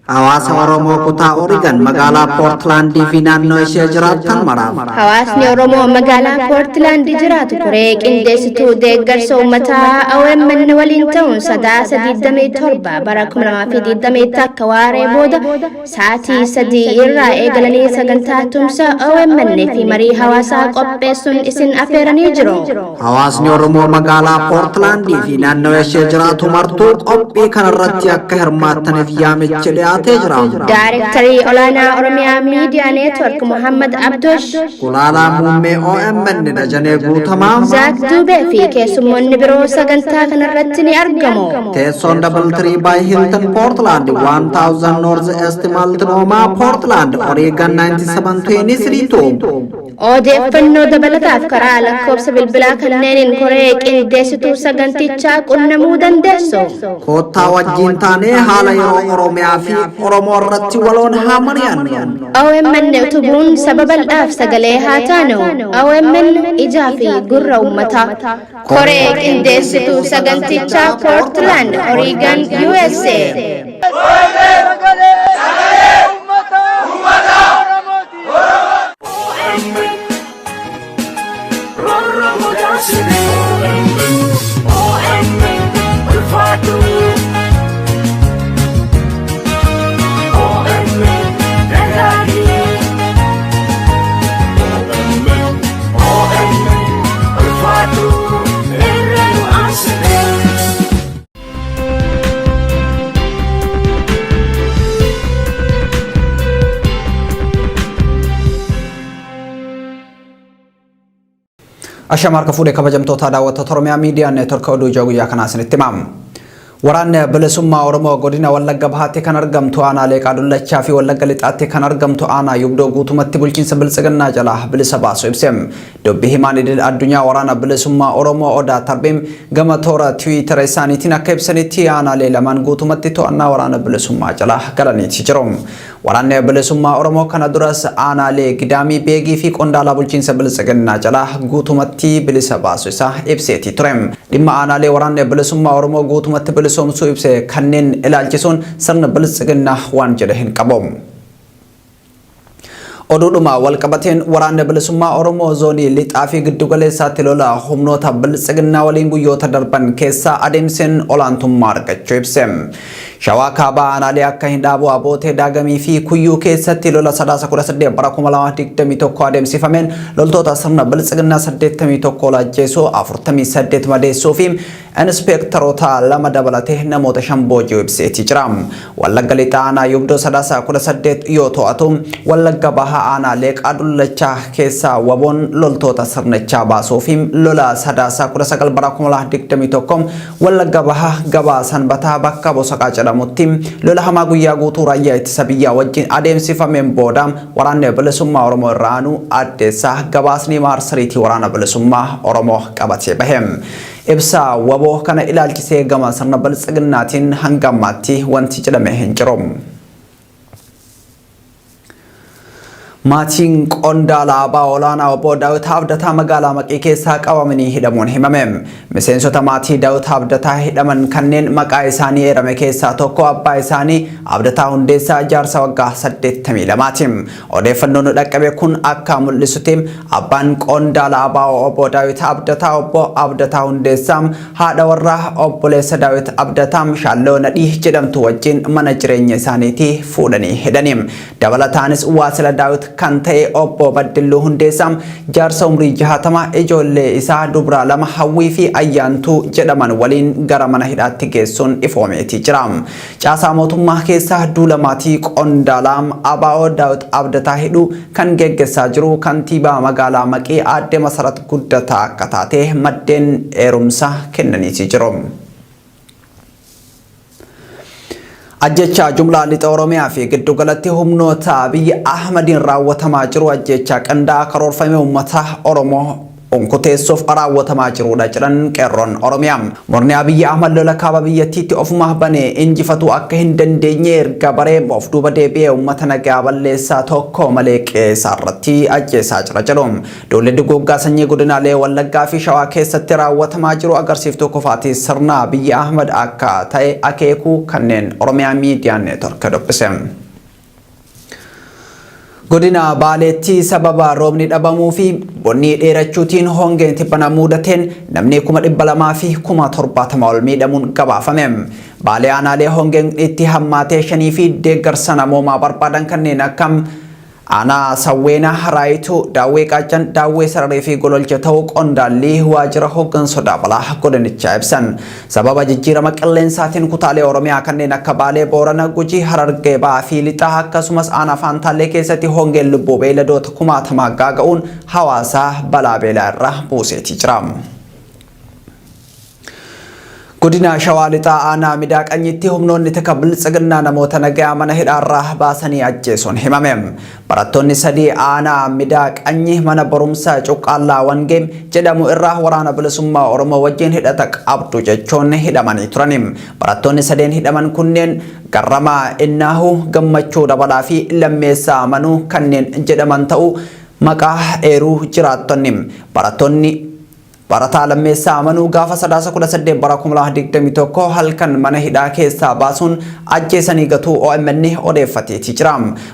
Hawaasa Oromoo kutaa Oregon magaalaa Portland fi naannoo ishee jiraatan maraaf. Hawaasni Oromoo magaalaa Portland jiraatu koree qindeessituu deeggarsa uummataa OMN waliin ta'uun Sadaasa 27 bara 2021 akka waaree booda sa'aatii 3 irraa eegalanii sagantaa tumsa OMN fi marii hawaasaa qopheessuun isin affeeranii jiru. Hawaasni Oromoo magaalaa Portland fi naannoo ishee jiraatu martuu qophii kanarratti akka hirmaattaniif yaamicha dhiyaate. Directory Olana Oromia Media Network Muhammad Abdush Kulala Mumme OMN Dajane Gutama Zak Dube fi keessummoonni biroo sagantaa kanarratti ni argamu. Teessoon 33 by Hilton Portland 1000 North East Multnomah Portland Oregon 9723 Odeeffannoo dabalataaf karaa lakkoofsa bilbilaa kanneeniin koree qindeessituu sagantichaa qunnamuu dandeessu. Koottaa wajjin taanee haala yeroo Oromiyaa fi Oromoo irratti waloon haa mari'annu. OMN utubuun sababal'aaf sagalee haa taanu. OMN ijaa fi gurra uummataa. Koree qindeessituu sagantichaa Portland, Oregon, USA. Ashamar ka fuudhee kabajamtoota daawwattoota Oromiyaa Miidiyaa Neetwork Oduu Ijoo guyyaa kanaa isinitti himamu. Waraanni bilisummaa Oromoo godina Wallagga Bahaatti kan argamtu aanaa Leeqaa Dullachaa fi Wallagga Lixaatti kan argamtu aanaa Yubdoo guutumatti bulchiinsa Biltsiginnaa jalaa bilisa baasu ibseem. Dubbii himaan idil addunyaa waraana bilisummaa Oromoo Odaa Tarbiim gama toora Tiwiitara isaaniitiin akka ibsanitti aanaalee lamaan guutumatti to'annaa waraana bilisummaa jalaa galaniiti jiru. Waraanni bilisummaa Oromoo kana duras aanaalee Gidaamii Beegii fi Qondaalaa bulchiinsa Biltsiginnaa jalaa guutumatti bilisa baasu isaa ibseeti ture. Dhimma aanaalee waraanni bilisummaa Oromoo guutumatti bilisomsuu ibse kanneen ilaalchisuun sirna Biltsiginnaa waan jedhe hin qabu. Oduudhuma walqabateen waraanni bilisummaa Oromoo zoonii lixaa fi giddugaleessaatti lola humnoota Biltsiginnaa waliin guyyoota darban keessaa adeemseen olaantummaa argachuu ibse. Shawaa kaabaa aanaalee akka Hindhaaboo Abootee Daagamii fi Kuyyuu keessatti lola Sadaasa 18 bara 2021 adeemsifameen loltoota sirna Biltsiginnaa 81 ajjeesuu 48 madeessuu fi inspektaroota 2 dabalatee namoota 5 booji'uu ibseetii jira. Wallagga Lixaa aanaa Yubdoo Sadaasa 18 yoo to'atu Wallagga Bahaa aanaa Leeqaa Dullachaa keessaa waboon loltoota sirnichaa baasuu fi lola Sadaasa 19 bara 2021 Wallagga Bahaa gabaa Sanbataa bakka Bosaqaa jedhamutti lola hamaa guyyaa guutuu raayyaa ittisa biyyaa wajjin adeemsifameen booda waraanni bilisummaa Oromoo irraanuu addeessaa gabaasni maarsariitii waraana bilisummaa Oromoo qabatee bahe. Ibsa waboo kana ilaalchisee gama sirna Biltsiginnaatiin hanga ammaatti wanti jedhame hin jiru. Maatiin Qondaala Abbaa Olaanaa obbo Daawit Abdataa magaalaa Maqii keessaa qabamanii hidhamuun himame. Miseensota maatii Daawit Abdataa hidhaman kanneen maqaa isaanii eerame keessaa tokko abbaa isaanii Abdataa Hundeessaa jaarsa waggaa 82ti. Odeeffannoon dhaqqabe kun akka mul'isutti abbaan Qondaala Abbaa obbo Daawit Abdataa obbo Abdataa Hundeessaa haadha warraa obboleessa Daawit Abdataa Shaalloo Nadhii jedhamtu wajjin mana jireenya isaaniitii fuudhanii hidhani. Dabalataanis waasila Daawit kan ta'e obbo Baddilluu Hundeessaa jaarsa umrii 60 ijoollee isaa dubra 2 Hawwii fi Ayyaantuu jedhaman waliin gara mana hidhaatti geessuun ifoomeetii jira. Caasaa mootummaa keessaa duula maatii Qondaalaa Abbaa Daawit Abdataa hidhuu kan geggeessaa jiru kantiibaa magaalaa Maqii aadde Masarat Guddataa akka taate maddeen eerumsa kennaniitii jiru. Ajjecha jumlaa lixa Oromiyaa fi giddugalatti humnoota biyya Ahmadiin raawwatamaa jiru ajjecha qindaa karoorfame uummata Oromoo onkoteessuuf raawwatamaa jirudha jedhan qeerroon Oromiyaa. Murni Abiyyi Ahmad lola kaaba biyyattiitti ofuma banee injifatu akka hin dandeenye erga baree of duuba deebi'ee uummata nagaa balleessaa tokko malee qeessaarratti ajjeesaa jira jedhuun. Duulli duguuggaa sanyii godinaalee Wallaggaa fi Shawaa keessatti raawwatamaa jiru agarsiiftuu kufaatii sirna Abiyyi Ahmad akka ta'e akeekuu kanneen Oromiyaa miidiyaa neetwork dubbise. Godina Baaleetti sababa roobni dhabamuu fi bonni dheerachuutiin hongeen tibbana mudateen namni 200,000 fi 70,000 ol miidhamuun gabaafame. Baalee aanaalee hongeen itti hammaatee shanii fi deeggarsa namoomaa barbaadan kanneen akka Ana Sawweena Haraayituu Daawwee Qaachan Daawwee Sararee fi Gololcha ta'uu qondaalli waajjira hooggansa balaa godinichaa ibsan. Sababa jijjiirama qilleensaatiin kutaalee Oromiyaa kanneen akka Baalee, Boorana, Gujii, Harargee Ba'aa fi Lixaa akkasumas aanaa Faantaallee keessatti hongeen lubbuu beeyladoota 10,000 gaaga'uun hawaasa balaa beelaa irra buuseetii jira. Godina Shawaa Lixaa aanaa Midaaqanyitti humnoonni tika biltsiginnaa namoota nagaa mana hidhaarraa baasanii ajjeesuun himame. Barattoonni 3 aanaa Midaaqanyi mana barumsaa Cuqqaallaa Wangeem jedhamu irraa waraana bilisummaa Oromoo wajjin hidhata qabdu jechuun hidhamanii turani. Barattoonni 3 hidhaman kunneen Garramaa Innaahu, Gammachuu Dabalaa fi Lammeessaa Manuu kanneen jedhaman ta'uu maqaa eeruu jiraattonni. Barataa Lammeessaa Manuu gaafa Sadaasa 18 bara 2021 halkan mana hidhaa keessaa baasuun ajjeesanii gatuu OMN odeeffateetii jira.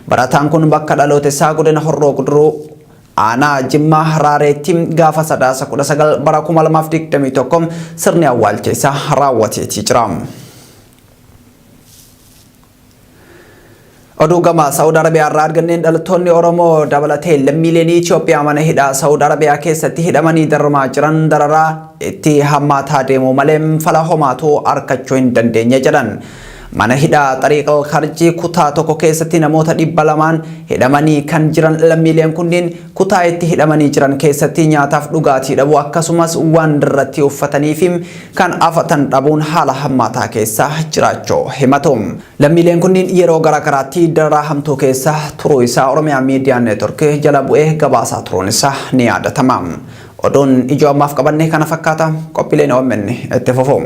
Barataan kun bakka dhaloota isaa godina Horroo Guduruu aanaa Jimmaa Haraareetti gaafa Sadaasa 19 bara 2021 sirni awwaalcha isaa raawwateetii jira. Oduu gama Saudi Arabiyaa irraa arganneen dhalattoonni Oromoo dabalatee lammiileen Itoophiyaa mana hidhaa Saudi Arabiyaa keessatti hidhamanii dararamaa jiran dararaa itti hammaataa deemuu malee fala homaatu argachuu hin dandeenye jedhan. Mana hidhaa Xariiqal Kharjii kutaa tokko keessatti namoota 200 hidhamanii kan jiran lammiileen kunniin kutaa itti hidhamanii jiran keessatti nyaataaf dhugaatii dhabuu akkasumas waan dirratti uffatanii fi kan afatan dhabuun haala hammaataa keessa jiraachuu himatu. Lammiileen kunniin yeroo garaagaraatti dararaa hamtuu keessa turuu isaa Oromiyaa miidiyaa neetwork jala bu'ee gabaasaa turuun isaa ni yaadatama. Oduun ijoo ammaaf qabanne kana fakkaata. Qophiileen OMN itti fufu.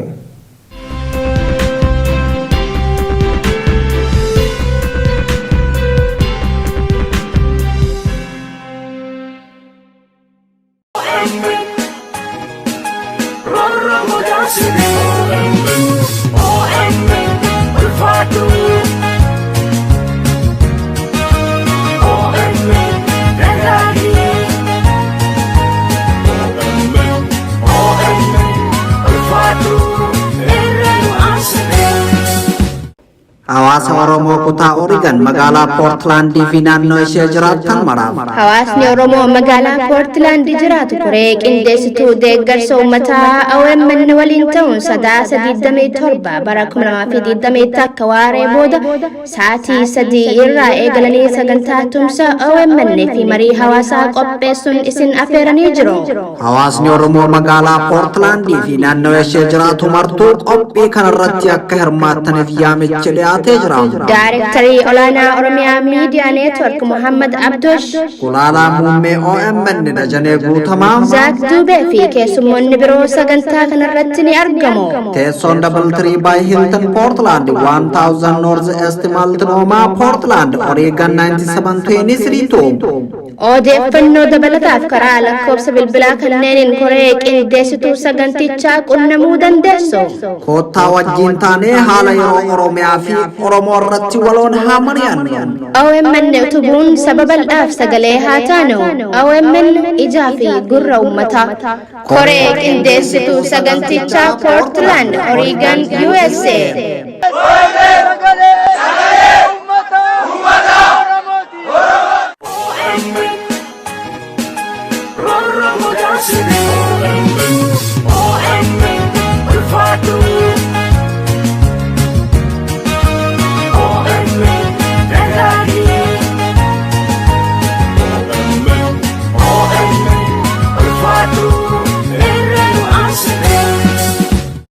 Hawaasa Oromoo kutaa Oregon magaalaa Portland fi naannoo ishee jiraatan maraaf. Hawaasni Oromoo magaalaa Portland jiraatu koree qindeessituu deeggarsa uummataa OMN waliin ta'uun Sadaasa 27 bara 2021 akka waaree booda sa'aatii 3 irraa eegalanii sagantaa tumsa OMN fi marii hawaasaa qopheessuun isin affeeranii jiru. Hawaasni Oromoo magaalaa Portland fi naannoo ishee jiraatu martuu qophii kanarratti akka hirmaattaniif yaamichi dhiyaate. Daareektarii olaanaa Oromiyaa miidiyaa neetwork Muhammad Abdosh, Kulaalaa muummee OMN Dajanee Guutamaa, Zaak Duubee fi keessummoonni biroo sagantaa kanarratti ni argamu. Teessoon Doubletree by Hilton Portland 1000 North East Multnomah Portland Oregon 9723. Odeeffannoo dabalataaf karaa lakkoofsa bilbilaa kanneeniin koree qindeessituu sagantichaa qunnamuu dandeessu. Koottaa wajjin taanee haala yeroo Oromiyaa fi Oromoo irratti waloon haa mari'annu. OMN utubuun sababal'aaf sagalee haa taanu. OMN ijaa fi gurra uummataa. Koree qindeessituu sagantichaa Portland, Oregon, USA.